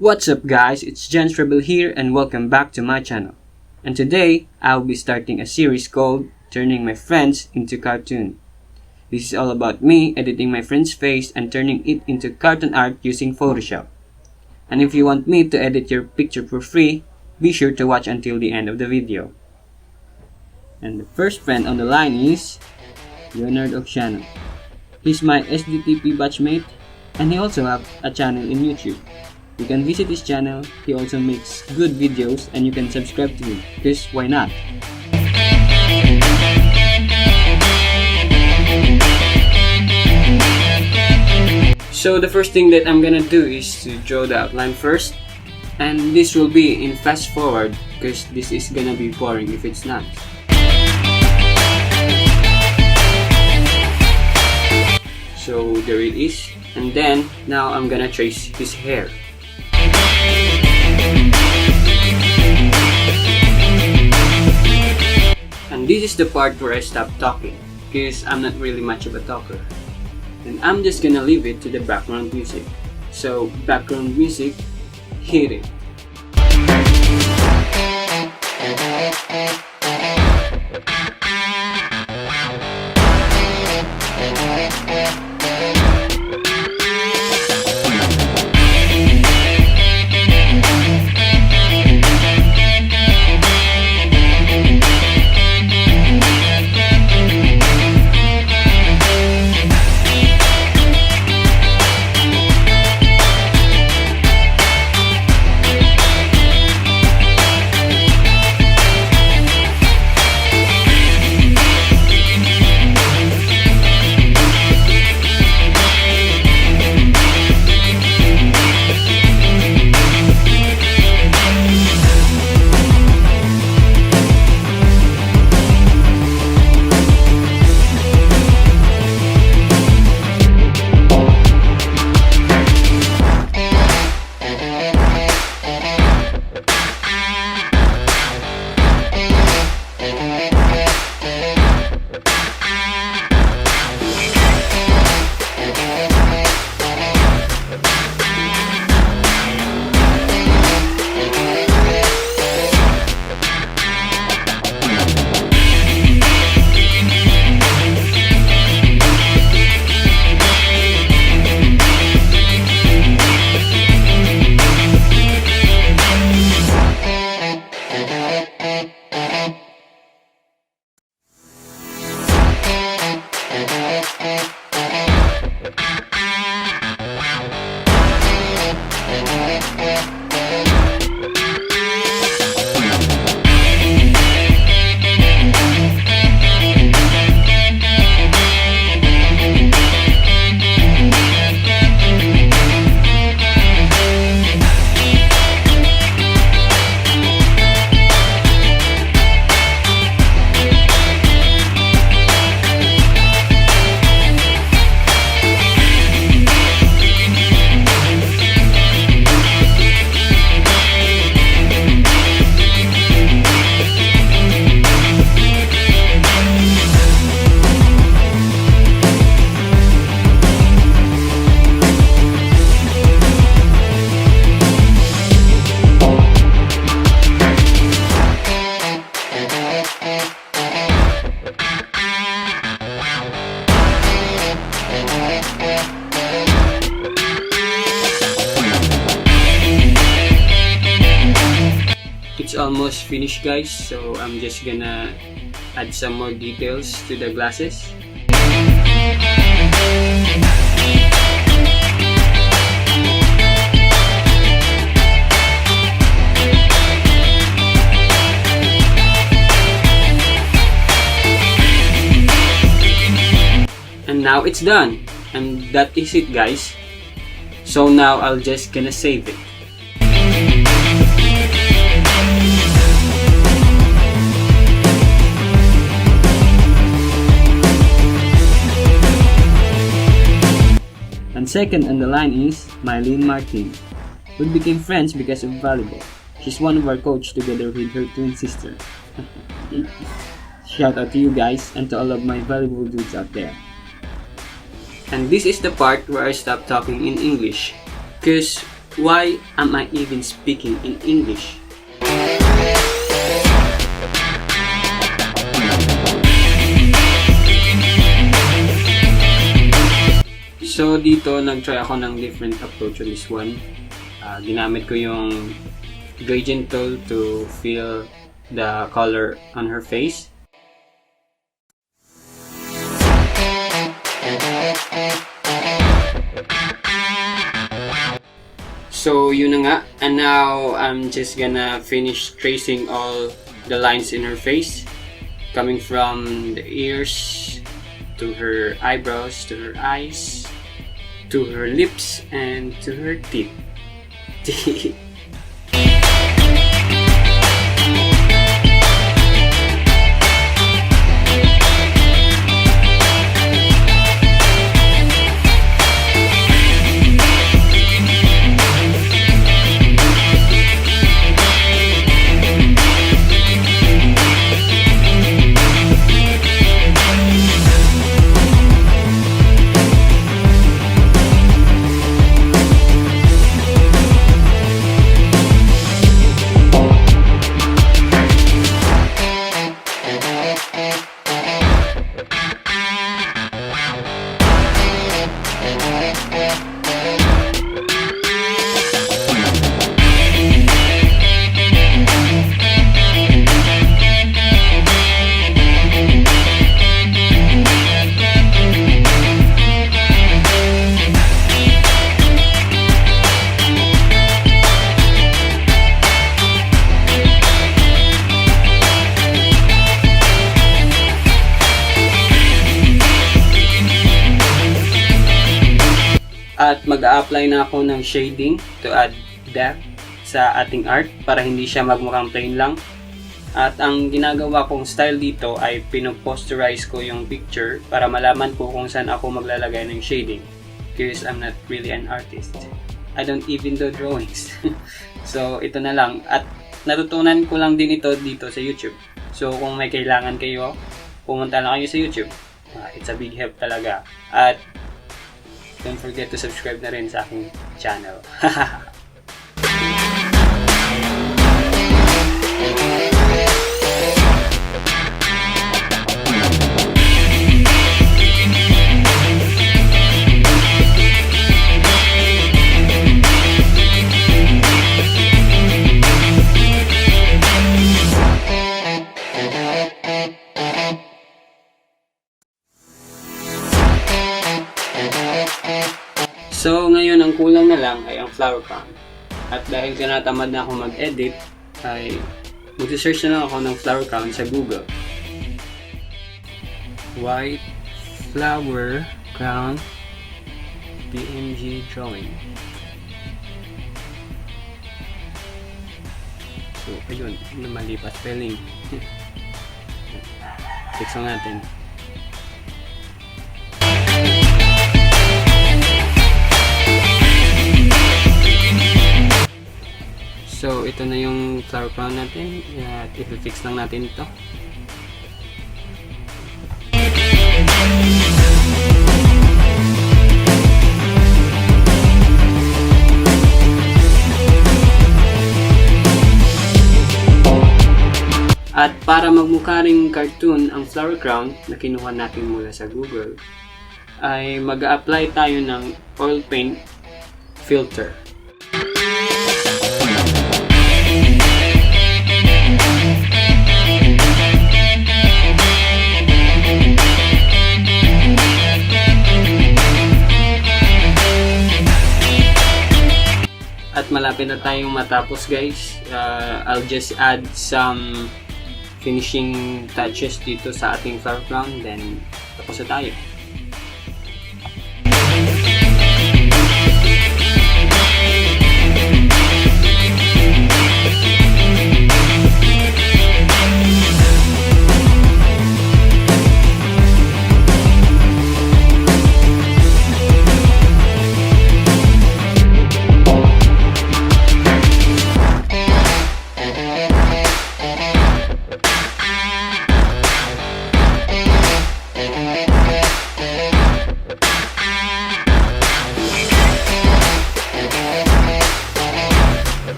What's up guys, it's Jens Rebel here and welcome back to my channel. And today, I'll be starting a series called Turning My Friends into Cartoon. This is all about me editing my friend's face and turning it into cartoon art using Photoshop. And if you want me to edit your picture for free, be sure to watch until the end of the video. And the first friend on the line is Leonard Oxiano. He's my SDTP batchmate and he also has a channel in YouTube. You can visit his channel, he also makes good videos and you can subscribe to him, because why not? So the first thing that I'm gonna do is to draw the outline first, and this will be in fast forward because this is gonna be boring if it's not. So there it is, and then now I'm gonna trace his hair. And this is the part where I stop talking, because I'm not really much of a talker. And I'm just gonna leave it to the background music. So background music, hit it. It's almost finished guys, so I'm just gonna add some more details to the glasses. And now it's done, and that is it guys. So now I'll just gonna save it. And second on the line is Mylene Martin. We became friends because of volleyball. She's one of our coach together with her twin sister. Shout out to you guys and to all of my volleyball dudes out there. And this is the part where I stop talking in English, because Why am I even speaking in English? So dito, nag-try ako ng different approach on this one. Ginamit ko yung gradient tool to fill the color on her face. So yun na nga, and now I'm just gonna finish tracing all the lines in her face, coming from the ears to her eyebrows, to her eyes, to her lips, and to her teeth. At mag-a-apply na ako ng shading to add depth sa ating art para hindi siya magmukhang plain lang. At ang ginagawa kong style dito ay pinoposterize ko yung picture para malaman ko kung saan ako maglalagay ng shading. Because I'm not really an artist. I don't even do drawings. So ito na lang. At natutunan ko lang din ito dito sa YouTube. So kung may kailangan kayo, pumunta lang kayo sa YouTube. It's a big help talaga. At don't forget to subscribe na rin sa aking channel. So ngayon ang kulang na lang ay ang flower crown. At dahil tinatamad na ako mag-edit, ay mag-search na lang ako ng flower crown sa Google. White flower crown PNG drawing. So ayun, mali pa spelling. Fix lang natin. So, ito na yung flower crown natin. At i-fix lang natin ito. At para magmukha ring cartoon ang flower crown na kinuha natin mula sa Google, ay mag-a-apply tayo ng oil paint filter. At malapit na tayong matapos, guys. I'll just add some finishing touches dito sa ating flower crown, then tapos na tayo.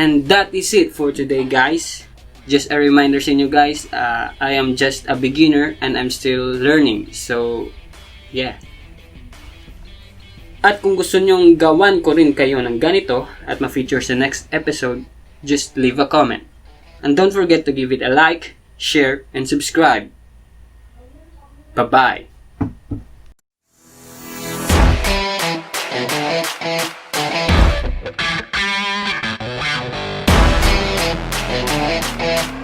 And that is it for today, guys. Just a reminder sa inyo, guys, I am just a beginner and I'm still learning. So, yeah. At kung gusto nyong gawan ko rin kayo ng ganito at ma-feature sa next episode, just leave a comment. And don't forget to give it a like, share, and subscribe. Bye-bye. Yeah.